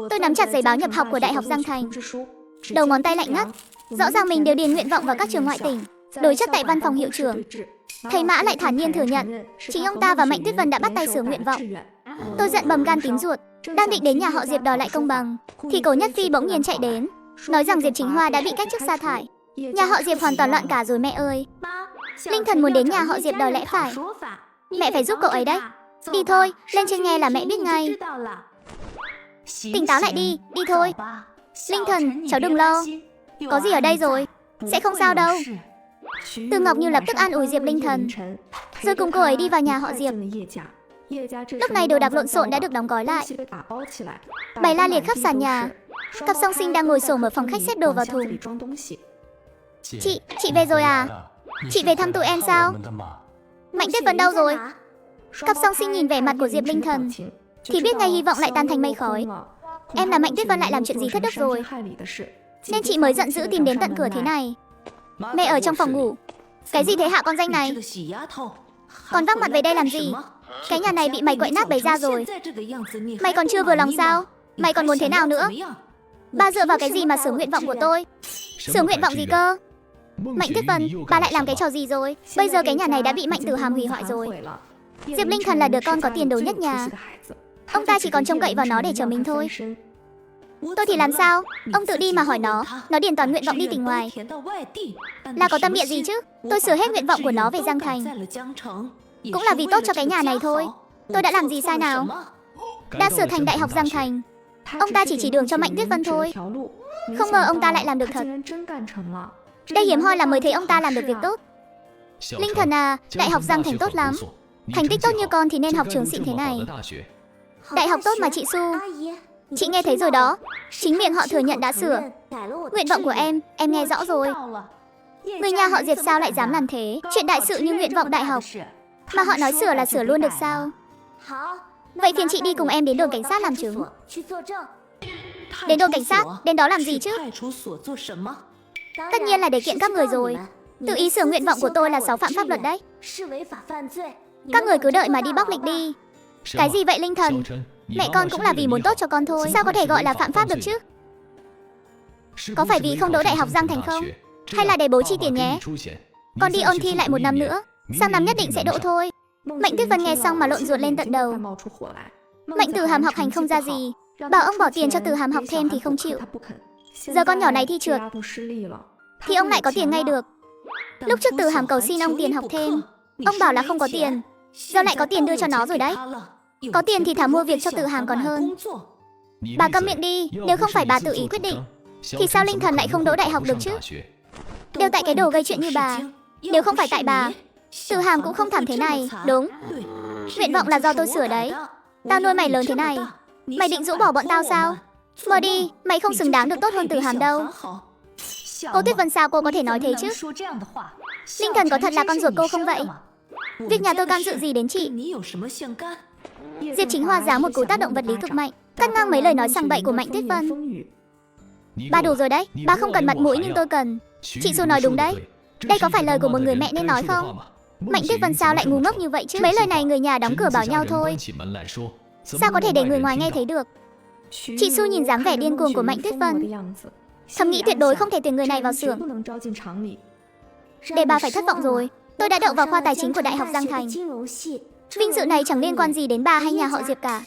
Tôi nắm chặt giấy báo nhập học của Đại học Giang Thành. Đầu ngón tay lạnh ngắt. Rõ ràng mình đều điền nguyện vọng vào các trường ngoại tỉnh. Đối chất tại văn phòng hiệu trưởng. Thầy Mã lại thản nhiên thừa nhận, chính ông ta và Mạnh Tuyết Vân đã bắt tay sửa nguyện vọng. Tôi giận bầm gan tím ruột, đang định đến nhà họ Diệp đòi lại công bằng, thì Cố Nhất Phi bỗng nhiên chạy đến, nói rằng Diệp Chính Hoa đã bị cách chức sa thải. Nhà họ Diệp hoàn toàn loạn cả rồi mẹ ơi. Linh Thần muốn đến nhà họ Diệp đòi lẽ phải. Mẹ phải giúp cậu ấy đấy. Đi thôi, lên trên nghe là mẹ biết ngay. Tỉnh táo lại đi, đi thôi. Linh Thần, cháu đừng lo. Có gì ở đây rồi, sẽ không sao đâu. Từ Ngọc Như lập tức an ủi Diệp Linh Thần, rồi cùng cô ấy đi vào nhà họ Diệp. Lúc này đồ đạc lộn xộn đã được đóng gói lại, bày la liệt khắp sàn nhà. Cặp song sinh đang ngồi xổm ở phòng khách xếp đồ vào thùng. Chị về rồi à? Chị về thăm tụi em sao? Mạnh Tuyết Vân đâu rồi? Cặp song sinh nhìn vẻ mặt của Diệp Linh Thần thì biết ngay hy vọng lại tan thành mây khói. Em là Mạnh Tuyết Vân lại làm chuyện gì thất đức rồi, nên chị mới giận dữ tìm đến tận cửa thế này. Mẹ ở trong phòng ngủ. Cái gì thế hả con danh này? Còn vác mặt về đây làm gì? Cái nhà này bị mày quậy nát bấy ra rồi. Mày còn chưa vừa lòng sao? Mày còn muốn thế nào nữa? Ba dựa vào cái gì mà sửa nguyện vọng của tôi? Sửa nguyện vọng gì cơ? Mạnh Tuyết Vân, bà lại làm cái trò gì rồi? Bây giờ cái nhà này đã bị Mạnh Tử Hàm hủy hoại rồi. Diệp Linh Thần là đứa con có tiền đồ nhất nhà. Ông ta chỉ còn trông cậy vào nó để chờ mình thôi. Tôi thì làm sao? Ông tự đi mà hỏi nó điền toàn nguyện vọng đi tỉnh ngoài. Là có tâm địa gì chứ? Tôi sửa hết nguyện vọng của nó về Giang Thành, cũng là vì tốt cho cái nhà này thôi. Tôi đã làm gì sai nào? Đã sửa thành Đại học Giang Thành. Ông ta chỉ đường cho Mạnh Tuyết Vân thôi. Không ngờ ông ta lại làm được thật. Đây hiếm hoi là mới thấy ông ta làm được việc tốt. Linh Thần à, Đại học Giang Thành tốt lắm. Thành tích tốt như con thì nên học trường xịn thế này. Đại học tốt mà chị Su. Chị nghe thấy rồi đó. Chính miệng họ thừa nhận đã sửa nguyện vọng của em nghe rõ rồi. Người nhà họ Diệp sao lại dám làm thế? Chuyện đại sự như nguyện vọng đại học mà họ nói sửa là sửa luôn được sao? Vậy phiền chị đi cùng em đến đồn cảnh sát làm chứng. Đến đồn cảnh sát? Đến đó làm gì chứ? Tất nhiên là để kiện các người rồi. Tự ý sửa nguyện vọng của tôi là xáo phạm pháp luật đấy. Các người cứ đợi mà đi bóc lịch đi. Cái gì vậy Linh Thần? Mẹ con cũng là vì muốn tốt cho con thôi, sao có thể gọi là phạm pháp được chứ? Có phải vì không đỗ Đại học Giang Thành không? Hay là để bố chi tiền nhé? Con đi ôn thi lại một năm nữa, sang năm nhất định sẽ đỗ thôi. Mạnh Tuyết Vân nghe xong mà lộn ruột lên tận đầu. Mạnh Tử Hàm học hành không ra gì, bảo ông bỏ tiền cho Tử Hàm học thêm thì không chịu. Giờ con nhỏ này thi trượt thì ông lại có tiền ngay được. Lúc trước Tử Hàm cầu xin ông tiền học thêm, ông bảo là không có tiền. Giờ lại có tiền đưa cho nó rồi đấy. Có tiền thì thả mua việc cho Tử Hàm còn hơn. Bà câm miệng đi, nếu không phải bà tự ý quyết định thì sao Linh Thần lại không đỗ đại học được chứ? Đều tại cái đồ gây chuyện như bà. Nếu không phải tại bà, Tử Hàm cũng không thảm thế này. Đúng, nguyện vọng là do tôi sửa đấy. Tao nuôi mày lớn thế này, mày định rũ bỏ bọn tao sao? Mở đi, mày không xứng đáng được tốt hơn Tử Hàm đâu. Cô Tuyết Vân sao cô có thể nói thế chứ? Linh Thần có thật là con ruột cô không vậy? Việc nhà tôi can dự gì đến chị? Diệp Chính Hoa giáng một cú tác động vật lý cực mạnh, cắt ngang mấy lời nói sằng bậy của Mạnh Tuyết Vân. Ba đủ rồi đấy, ba không cần mặt mũi nhưng tôi cần. Chị Su nói đúng đấy. Đây có phải lời của một người mẹ nên nói không? Mạnh Tuyết Vân sao lại ngu ngốc như vậy chứ? Mấy lời này người nhà đóng cửa bảo nhau thôi, sao có thể để người ngoài nghe thấy được? Chị Su nhìn dáng vẻ điên cuồng của Mạnh Tuyết Vân, thầm nghĩ tuyệt đối không thể tuyển người này vào xưởng. Để bà phải thất vọng rồi. Tôi đã đậu vào khoa tài chính của Đại học Giang Thành. Vinh dự này chẳng liên quan gì đến bà hay nhà họ Diệp cả.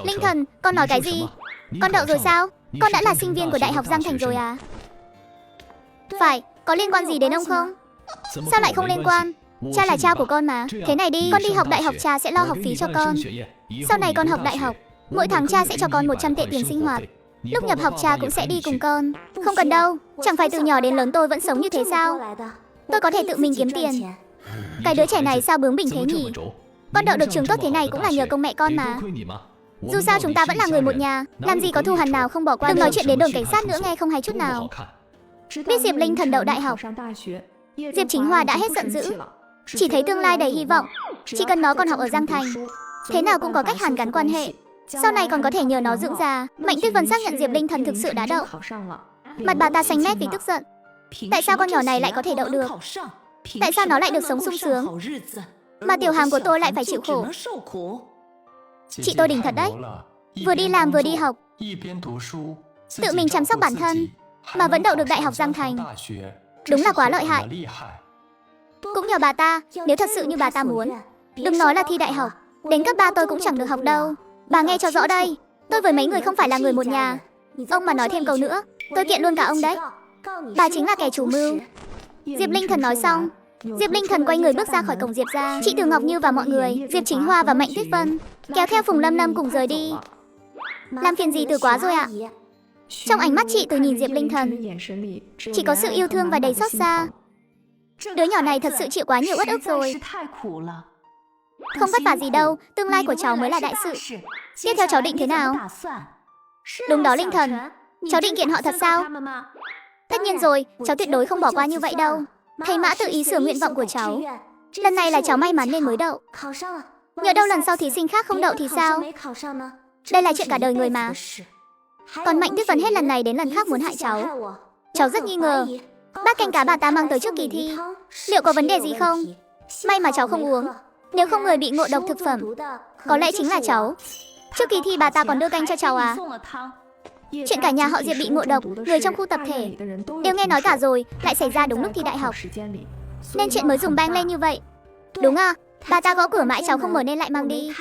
Linh Thần, con nói cái gì? Con đậu rồi sao? Con đã là sinh viên của Đại học Giang Thành rồi à? Phải, có liên quan gì đến ông không? Sao lại không liên quan? Cha là cha của con mà. Thế này đi, con đi học đại học cha sẽ lo học phí cho con. Sau này con học đại học, mỗi tháng cha sẽ cho con 100 tệ tiền sinh hoạt. Lúc nhập học cha cũng sẽ đi cùng con. Không cần đâu, chẳng phải từ nhỏ đến lớn tôi vẫn sống như thế sao? Tôi có thể tự mình kiếm tiền. Cái đứa trẻ này sao bướng bỉnh thế nhỉ? Con đậu được trường tốt thế này cũng là nhờ công mẹ con mà. Dù sao chúng ta vẫn là người một nhà, làm gì có thù hằn nào không bỏ qua. Đừng nói chuyện đến đồn cảnh sát nữa nghe không hay chút nào. Biết Diệp Linh Thần đậu đại học, Diệp Chính Hoa đã hết giận dữ. Chỉ thấy tương lai đầy hy vọng. Chỉ cần nó còn học ở Giang Thành, thế nào cũng có cách hàn gắn quan hệ. Sau này còn có thể nhờ nó dưỡng già. Mạnh Tuyết Vân xác nhận Diệp Linh Thần thực sự đã đậu. Mặt bà ta xanh mét vì tức giận. Tại sao con nhỏ này lại có thể đậu được? Tại sao nó lại được sống sung sướng, mà Tiểu Hàm của tôi lại phải chịu khổ? Chị tôi đỉnh thật đấy. Vừa đi làm vừa đi học, tự mình chăm sóc bản thân, mà vẫn đậu được Đại học Giang Thành. Đúng là quá lợi hại. Cũng nhờ bà ta, nếu thật sự như bà ta muốn, đừng nói là thi đại học, đến cấp 3 tôi cũng chẳng được học đâu. Bà nghe cho rõ đây, tôi với mấy người không phải là người một nhà. Ông mà nói thêm câu nữa, tôi kiện luôn cả ông đấy. Bà chính là kẻ chủ mưu. Diệp Linh Thần nói xong, Diệp Linh Thần quay người bước ra khỏi cổng Diệp gia. Chị Từ Ngọc Như và mọi người, Diệp Chính Hoa và Mạnh Tuyết Vân kéo theo Phùng Lâm Lâm cùng rời đi. Làm phiền gì Từ quá rồi ạ. Trong ánh mắt chị Từ nhìn Diệp Linh Thần, chỉ có sự yêu thương và đầy xót xa. Đứa nhỏ này thật sự chịu quá nhiều uất ức rồi. Không vất vả gì đâu, tương lai của cháu mới là đại sự. Tiếp theo cháu định thế nào? Đúng đó Linh Thần, cháu định kiện họ thật sao? Tất nhiên rồi, cháu tuyệt đối không bỏ qua như vậy đâu. Thầy Mã tự ý sửa nguyện vọng của cháu. Lần này là cháu may mắn nên mới đậu. Nhỡ đâu lần sau thí sinh khác không đậu thì sao? Đây là chuyện cả đời người mà. Còn Mạnh Tuyết Vân hết lần này đến lần khác muốn hại cháu. Cháu rất nghi ngờ bát canh cá bà ta mang tới trước kỳ thi liệu có vấn đề gì không? May mà cháu không uống, nếu không người bị ngộ độc thực phẩm có lẽ chính là cháu. Trước kỳ thi bà ta còn đưa canh cho cháu à? Chuyện cả nhà họ Diệp bị ngộ độc, người trong khu tập thể đều nghe nói cả rồi, lại xảy ra đúng lúc thi đại học, nên chuyện mới dùng bang lên như vậy. Đúng à, bà ta gõ cửa mãi cháu không mở nên lại mang đi.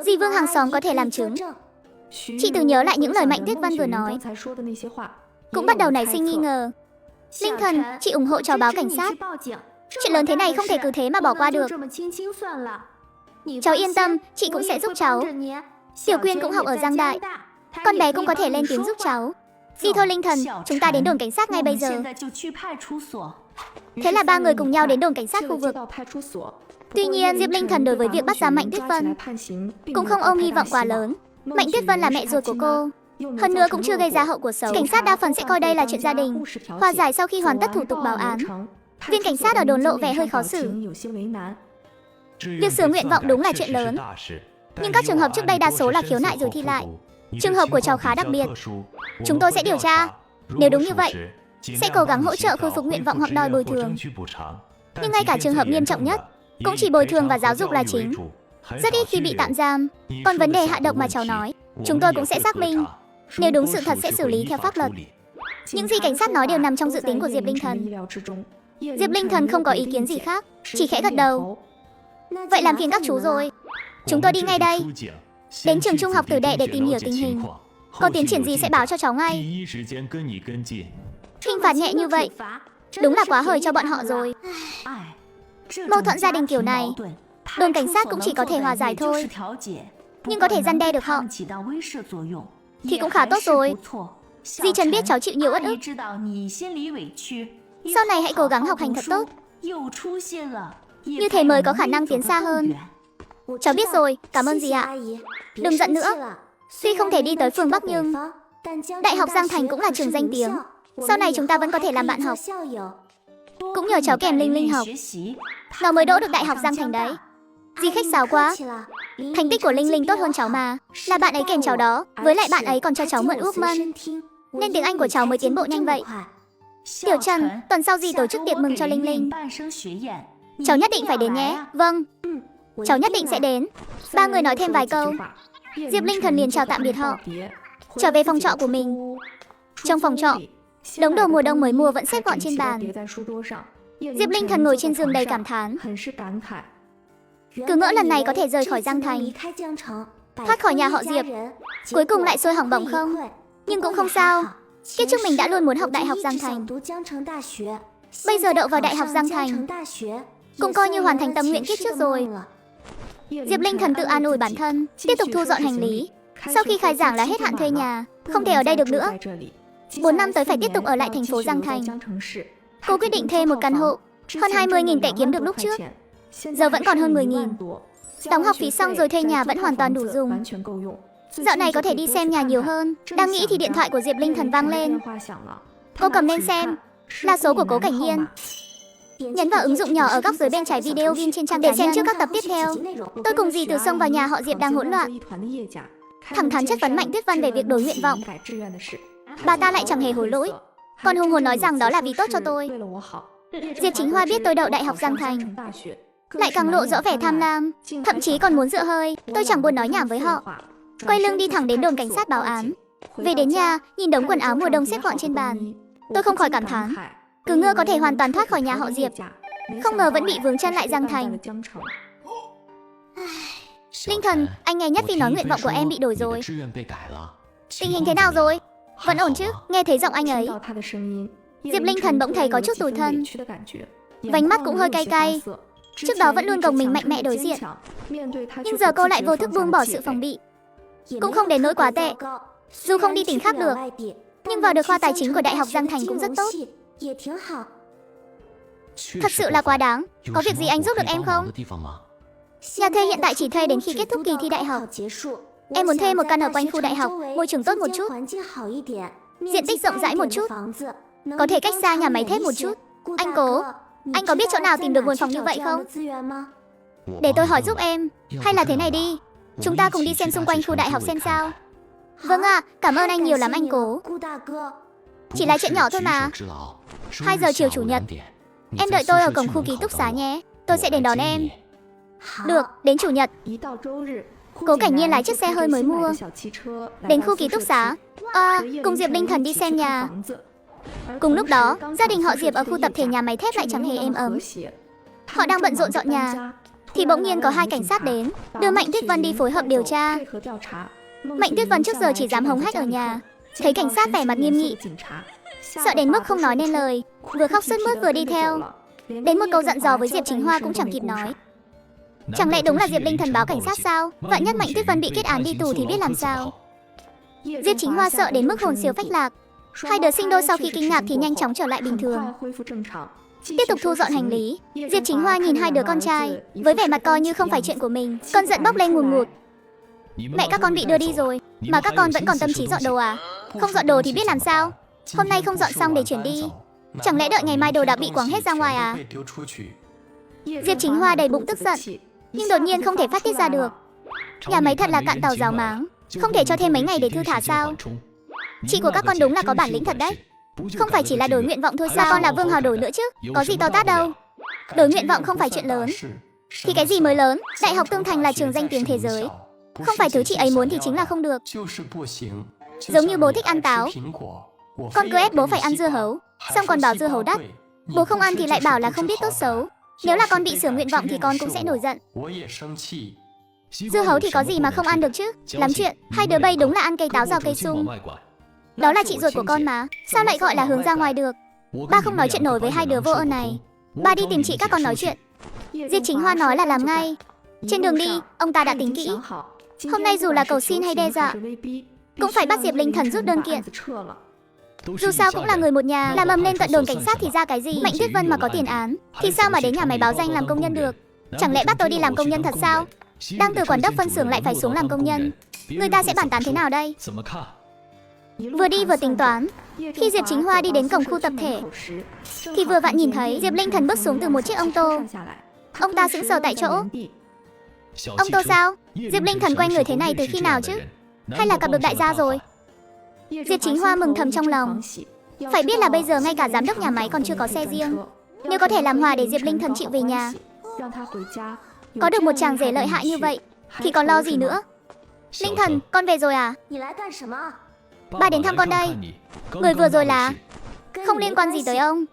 Dì Vương hàng xóm có thể làm chứng. Chị Từ nhớ lại những lời Mạnh Tuyết Vân vừa nói, cũng bắt đầu nảy sinh nghi ngờ. Linh Thần, chị ủng hộ cháu báo cảnh sát. Chuyện lớn thế này không thể cứ thế mà bỏ qua được. Cháu yên tâm, chị cũng sẽ giúp cháu. Tiểu Quyên cũng học ở Giang Đại, con bé cũng có thể lên tiếng giúp cháu. Đi thôi Linh Thần, chúng ta đến đồn cảnh sát ngay bây giờ. Thế là ba người cùng nhau đến đồn cảnh sát khu vực. Tuy nhiên, Diệp Linh Thần đối với việc bắt giam Mạnh Tuyết Vân cũng không ôm hy vọng quá lớn. Mạnh Tuyết Vân là mẹ ruột của cô, hơn nữa cũng chưa gây ra hậu quả xấu. Cảnh sát đa phần sẽ coi đây là chuyện gia đình, hòa giải sau khi hoàn tất thủ tục báo án. Viên cảnh sát ở đồn lộ vẻ hơi khó xử. Việc sửa nguyện vọng đúng là chuyện lớn, nhưng các trường hợp trước đây đa số là khiếu nại rồi thi lại. Trường hợp của cháu khá đặc biệt, chúng tôi sẽ điều tra. Nếu đúng như vậy, sẽ cố gắng hỗ trợ khôi phục nguyện vọng hoặc đòi bồi thường. Nhưng ngay cả trường hợp nghiêm trọng nhất, cũng chỉ bồi thường và giáo dục là chính, rất ít khi bị tạm giam. Còn vấn đề hạ độc mà cháu nói, chúng tôi cũng sẽ xác minh. Nếu đúng sự thật sẽ xử lý theo pháp luật. Những gì cảnh sát nói đều nằm trong dự tính của Diệp Linh Thần. Diệp Linh Thần không có ý kiến gì khác, chỉ khẽ gật đầu. Vậy làm phiền các chú rồi, chúng tôi đi ngay đây. Đến trường trung học Tử Đệ để tìm hiểu tình hình, có tiến triển gì sẽ báo cho cháu ngay. Hình phạt nhẹ như vậy đúng là quá hời cho bọn họ rồi. Mâu thuẫn gia đình kiểu này, đồn cảnh sát cũng chỉ có thể hòa giải thôi, nhưng có thể răn đe được họ thì cũng khá tốt rồi. Di Trần biết cháu chịu nhiều uất ức, sau này hãy cố gắng học hành thật tốt, như thế mới có khả năng tiến xa hơn. Cháu biết rồi, cảm ơn dì ạ. Đừng giận nữa, tuy không thể đi tới phương Bắc nhưng Đại học Giang Thành cũng là trường danh tiếng, sau này chúng ta vẫn có thể làm bạn học. Cũng nhờ cháu kèm Linh Linh học, nó mới đỗ được Đại học Giang Thành đấy. Dì khách sáo quá, thành tích của Linh Linh tốt hơn cháu mà, là bạn ấy kèm cháu đó, với lại bạn ấy còn cho cháu mượn Walkman, nên tiếng Anh của cháu mới tiến bộ nhanh vậy. Tiểu Trần, tuần sau dì tổ chức tiệc mừng cho Linh Linh, cháu nhất định phải đến nhé. Vâng, cháu nhất định sẽ đến. Ba người nói thêm vài câu, Diệp Linh Thần liền chào tạm biệt họ, trở về phòng trọ của mình. Trong phòng trọ, đống đồ mùa đông mới mua vẫn xếp gọn trên bàn. Diệp Linh Thần ngồi trên giường đầy cảm thán, cứ ngỡ lần này có thể rời khỏi Giang Thành, thoát khỏi nhà họ Diệp, cuối cùng lại sôi hỏng bỏng không. Nhưng cũng không sao, kiếp trước mình đã luôn muốn học Đại học Giang Thành, bây giờ đậu vào Đại học Giang Thành cũng coi như hoàn thành tâm nguyện kiếp trước rồi. Diệp Linh Thần tự an ủi bản thân, tiếp tục thu dọn hành lý. Sau khi khai giảng là hết hạn thuê nhà, không thể ở đây được nữa. 4 năm tới phải tiếp tục ở lại thành phố Giang Thành. Cô quyết định thuê một căn hộ, hơn 20.000 tệ kiếm được lúc trước, giờ vẫn còn hơn 10.000. Đóng học phí xong rồi thuê nhà vẫn hoàn toàn đủ dùng. Dạo này có thể đi xem nhà nhiều hơn. Đang nghĩ thì điện thoại của Diệp Linh Thần vang lên. Cô cầm lên xem, là số của Cố Cảnh Nhiên. Nhấn vào ứng dụng nhỏ ở góc dưới bên trái video Vin trên trang để xem trước các tập tiếp theo. Tôi cùng dì Từ xông vào nhà họ Diệp đang hỗn loạn, thẳng thắn chất vấn Mạnh Tuyết Vân về việc đổi nguyện vọng. Bà ta lại chẳng hề hối lỗi, còn hùng hồn nói rằng đó là vì tốt cho tôi. Diệp Chính Hoa biết tôi đậu Đại học Giang Thành, lại càng lộ rõ vẻ tham lam, thậm chí còn muốn dựa hơi. Tôi chẳng buồn nói nhảm với họ, quay lưng đi thẳng đến đồn cảnh sát báo án. Về đến nhà, nhìn đống quần áo mùa đông xếp gọn trên bàn, tôi không khỏi cảm thán, cứ ngỡ có thể hoàn toàn thoát khỏi nhà họ Diệp, không ngờ vẫn bị vướng chân lại Giang Thành. Linh Thần, anh nghe Nhất Phi nói nguyện vọng của em bị đổi rồi. Tình hình thế nào rồi? Vẫn ổn chứ? Nghe thấy giọng anh ấy, Diệp Linh Thần bỗng thấy có chút tủi thân, vành mắt cũng hơi cay cay. Trước đó vẫn luôn gồng mình mạnh mẽ đối diện, nhưng giờ cô lại vô thức buông bỏ sự phòng bị. Cũng không đến nỗi quá tệ, dù không đi tỉnh khác được, nhưng vào được khoa tài chính của Đại học Giang Thành cũng rất tốt. Thật sự là quá đáng. Có việc gì anh giúp được em không? Nhà thuê hiện tại chỉ thuê đến khi kết thúc kỳ thi đại học. Em muốn thuê một căn ở quanh khu đại học, môi trường tốt một chút, diện tích rộng rãi một chút, có thể cách xa nhà máy thép một chút. Anh có biết chỗ nào tìm được nguồn phòng như vậy không? Để tôi hỏi giúp em. Hay là thế này đi, chúng ta cùng đi xem xung quanh khu đại học xem sao. Vâng ạ, cảm ơn anh nhiều lắm anh Cố. Chỉ là chuyện nhỏ thôi mà. 2 giờ chiều chủ nhật, em đợi tôi ở cổng khu ký túc xá nhé. Tôi sẽ đến đón em. Được, đến chủ nhật. Cố Cảnh Nhiên lái chiếc xe hơi mới mua, đến khu ký túc xá, cùng Diệp Linh Thần đi xem nhà. Cùng lúc đó, gia đình họ Diệp ở khu tập thể nhà máy thép lại chẳng hề êm ấm. Họ đang bận rộn dọn nhà, thì bỗng nhiên có 2 cảnh sát đến, đưa Mạnh Tuyết Vân đi phối hợp điều tra. Mạnh Tuyết Vân trước giờ chỉ dám hống hách ở nhà, thấy cảnh sát vẻ mặt nghiêm nghị, sợ đến mức không nói nên lời, vừa khóc sướt mướt vừa đi theo. Đến một câu dặn dò với Diệp Chính Hoa cũng chẳng kịp nói. Chẳng lẽ đúng là Diệp Linh Thần báo cảnh sát sao? Vạn nhất Mạnh Tuyết Vân bị kết án đi tù thì biết làm sao? Diệp Chính Hoa sợ đến mức hồn siêu phách lạc. 2 đứa sinh đôi sau khi kinh ngạc thì nhanh chóng trở lại bình thường, tiếp tục thu dọn hành lý. Diệp Chính Hoa nhìn 2 đứa con trai với vẻ mặt coi như không phải chuyện của mình, cơn giận bốc lên ngùn ngụt. Mẹ các con bị đưa đi rồi mà các con vẫn còn tâm trí dọn đồ à? Không dọn đồ thì biết làm sao? Hôm nay không dọn xong để chuyển đi, chẳng lẽ đợi ngày mai đồ đạc bị quẳng hết ra ngoài à? Diệp Chính Hoa đầy bụng tức giận, nhưng đột nhiên không thể phát tiết ra được. Nhà máy thật là cạn tàu ráo máng, không thể cho thêm mấy ngày để thư thả sao? Chị của các con đúng là có bản lĩnh thật đấy. Không phải chỉ là đổi nguyện vọng thôi sao? Con là Vương Hào đổi nữa chứ, có gì to tát đâu. Đổi nguyện vọng không phải chuyện lớn. Thì cái gì mới lớn? Đại học Tương Thành là trường danh tiếng thế giới, không phải thứ chị ấy muốn thì chính là không được. Giống như bố thích ăn táo, con cứ ép bố phải ăn dưa hấu, xong còn bảo dưa hấu đắt. Bố không ăn thì lại bảo là không biết tốt xấu. Nếu là con bị sửa nguyện vọng thì con cũng sẽ nổi giận. Dưa hấu thì có gì mà không ăn được chứ? Lắm chuyện, 2 đứa bay đúng là ăn cây táo rào cây sung. Đó là chị ruột của con mà, sao lại gọi là hướng ra ngoài được? Ba không nói chuyện nổi với 2 đứa vô ơn này. Ba đi tìm chị các con nói chuyện. Diệp Chính Hoa nói là làm ngay. Trên đường đi, ông ta đã tính kỹ. Hôm nay dù là cầu xin hay đe dọa, cũng phải bắt Diệp Linh Thần rút đơn kiện. Dù sao cũng là người một nhà, làm ầm lên tận đồn cảnh sát thì ra cái gì? Mạnh Tuyết Vân mà có tiền án thì sao mà đến nhà máy báo danh làm công nhân được? Chẳng lẽ bắt tôi đi làm công nhân thật sao? Đang từ quản đốc phân xưởng lại phải xuống làm công nhân, người ta sẽ bàn tán thế nào đây? Vừa đi vừa tính toán, khi Diệp Chính Hoa đi đến cổng khu tập thể thì vừa vặn nhìn thấy Diệp Linh Thần bước xuống từ một chiếc ô tô. Ông ta sững sờ tại chỗ. Ông tô sao? Diệp Linh Thần quay người thế này từ khi nào chứ? Hay là gặp được đại gia rồi? Diệp Chính Hoa mừng thầm trong lòng. Phải biết là bây giờ ngay cả giám đốc nhà máy còn chưa có xe riêng. Nếu có thể làm hòa để Diệp Linh Thần chịu về nhà, có được một chàng rể lợi hại như vậy thì còn lo gì nữa. Linh Thần, con về rồi à? Ba đến thăm con đây. Người vừa rồi là... Không liên quan gì tới ông.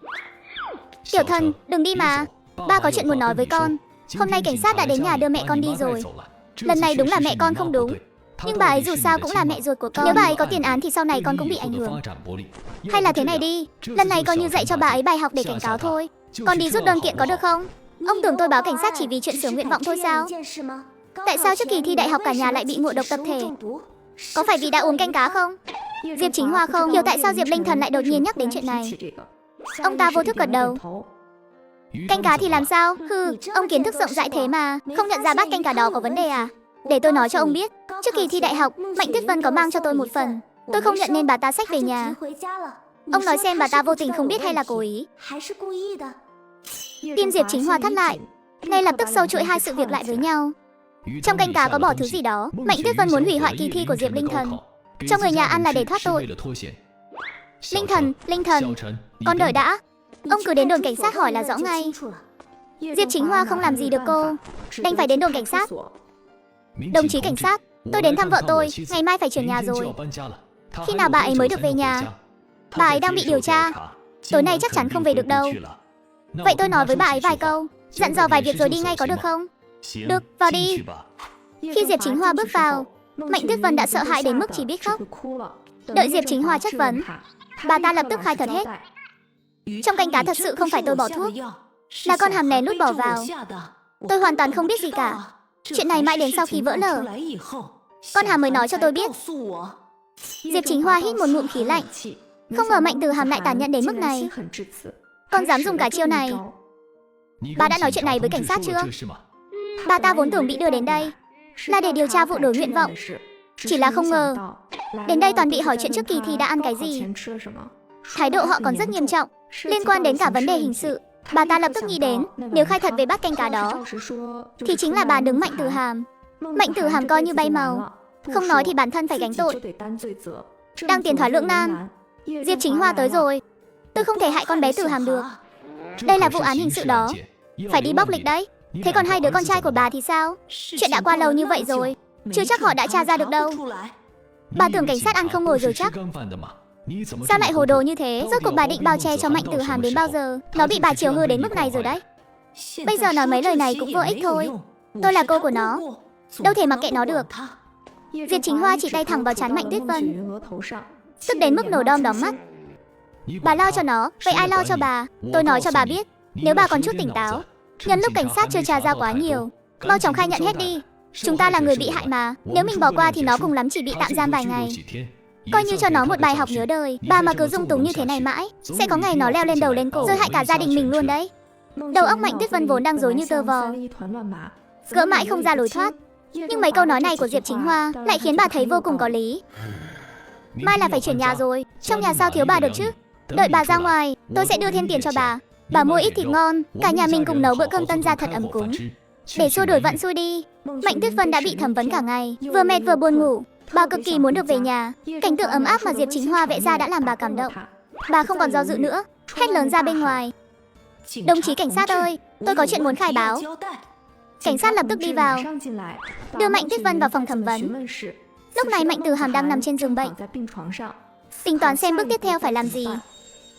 Tiểu Thần, đừng đi mà. Ba có chuyện muốn nói với con. Hôm nay cảnh sát đã đến nhà đưa mẹ con đi rồi. Lần này đúng là mẹ con không đúng, nhưng bà ấy dù sao cũng là mẹ ruột của con. Nếu bà ấy có tiền án thì sau này con cũng bị ảnh hưởng. Hay là thế này đi, lần này coi như dạy cho bà ấy bài học để cảnh cáo thôi. Con đi rút đơn kiện có được không? Ông tưởng tôi báo cảnh sát chỉ vì chuyện sửa nguyện vọng thôi sao? Tại sao trước kỳ thi đại học cả nhà lại bị ngộ độc tập thể? Có phải vì đã uống canh cá không? Diệp Chính Hoa không hiểu tại sao Diệp Linh Thần lại đột nhiên nhắc đến chuyện này. Ông ta vô thức gật đầu. Canh cá thì làm sao? Ông kiến thức rộng rãi thế mà không nhận ra bát canh cá đó có vấn đề à? Để tôi nói cho ông biết, trước kỳ thi đại học, Mạnh Tuyết Vân có mang cho tôi một phần. Tôi không nhận nên bà ta xách về nhà. Ông nói xem bà ta vô tình không biết hay là cố ý? Tim Diệp Chính Hoa thắt lại, ngay lập tức sâu chuỗi 2 sự việc lại với nhau. Trong canh cá có bỏ thứ gì đó. Mạnh Tuyết Vân muốn hủy hoại kỳ thi của Diệp Linh Thần, cho người nhà ăn là để thoát tội. Linh Thần, con đợi đã. Ông cứ đến đồn cảnh sát hỏi là rõ ngay. Diệp Chính Hoa không làm gì được cô, đành phải đến đồn cảnh sát. Đồng chí cảnh sát, tôi đến thăm vợ tôi, ngày mai phải chuyển nhà rồi. Khi nào bà ấy mới được về nhà? Bà ấy đang bị điều tra, tối nay chắc chắn không về được đâu. Vậy tôi nói với bà ấy vài câu, dặn dò vài việc rồi đi ngay có được không? Được, vào đi. Khi Diệp Chính Hoa bước vào, Mạnh Tuyết Vân đã sợ hãi đến mức chỉ biết khóc. Đợi Diệp Chính Hoa chất vấn, bà ta lập tức khai thật hết. Trong canh cá thật sự không phải tôi bỏ thuốc, là con hàm lén lút bỏ vào. Tôi hoàn toàn không biết gì cả. Chuyện này mãi đến sau khi vỡ lở, con hàm mới nói cho tôi biết. Diệp Chính Hoa hít một ngụm khí lạnh. Không ngờ Mạnh Tử Hàm lại tàn nhẫn đến mức này. Con dám dùng cả chiêu này. Bà đã nói chuyện này với cảnh sát chưa? Bà ta vốn tưởng bị đưa đến đây là để điều tra vụ đổi nguyện vọng, chỉ là không ngờ đến đây toàn bị hỏi chuyện trước kỳ thi đã ăn cái gì. Thái độ họ còn rất nghiêm trọng, liên quan đến cả vấn đề hình sự. Bà ta lập tức nghĩ đến, nếu khai thật về bát canh cá đó thì chính là bà đứng Mạnh Tử Hàm. Mạnh Tử Hàm coi như bay màu, không nói thì bản thân phải gánh tội. Đang tiến thoái lưỡng nan, Diệp Chính Hoa tới rồi. Tôi không thể hại con bé Tử Hàm được. Đây là vụ án hình sự đó, phải đi bóc lịch đấy. Thế còn hai đứa con trai của bà thì sao? Chuyện đã qua lâu như vậy rồi, chưa chắc họ đã tra ra được đâu. Bà tưởng cảnh sát ăn không ngồi rồi chắc. Sao lại hồ đồ như thế? Rốt cuộc bà định bao che cho Mạnh Tử Hàm đến bao giờ? Nó bị bà chiều hư đến mức này rồi đấy. Bây giờ nói mấy lời này cũng vô ích thôi. Tôi là cô của nó, đâu thể mặc kệ nó được. Diệp Chính Hoa chỉ tay thẳng vào trán Mạnh Tuyết Vân, tức đến mức nổ đom đóm mắt. Bà lo cho nó, vậy ai lo cho bà? Tôi nói cho bà biết, nếu bà còn chút tỉnh táo, nhân lúc cảnh sát chưa tra ra quá nhiều, mau chóng khai nhận hết đi. Chúng ta là người bị hại mà, nếu mình bỏ qua thì nó cùng lắm chỉ bị tạm giam vài ngày. Coi như cho nó một bài học nhớ đời. Bà mà cứ dung túng như thế này mãi, sẽ có ngày nó leo lên đầu lên cổ, rồi hại cả gia đình mình luôn đấy. Đầu óc Mạnh Tuyết Vân vốn đang rối như tơ vò, gỡ mãi không ra lối thoát. Nhưng mấy câu nói này của Diệp Chính Hoa lại khiến bà thấy vô cùng có lý. Mai là phải chuyển nhà rồi, trong nhà sao thiếu bà được chứ? Đợi bà ra ngoài, tôi sẽ đưa thêm tiền cho bà. Bà mua ít thịt ngon, cả nhà mình cùng nấu bữa cơm tân gia thật ấm cúng, để xua đuổi vận xui đi. Mạnh Tuyết Vân đã bị thẩm vấn cả ngày, vừa mệt vừa buồn ngủ. Bà cực kỳ muốn được về nhà. Cảnh tượng ấm áp mà Diệp Chính Hoa vẽ ra đã làm bà cảm động. Bà không còn do dự nữa, hét lớn ra bên ngoài, đồng chí cảnh sát ơi, tôi có chuyện muốn khai báo. Cảnh sát lập tức đi vào, đưa Mạnh Tuyết Vân vào phòng thẩm vấn. Lúc này Mạnh Tử Hàm đang nằm trên giường bệnh, tính toán xem bước tiếp theo phải làm gì.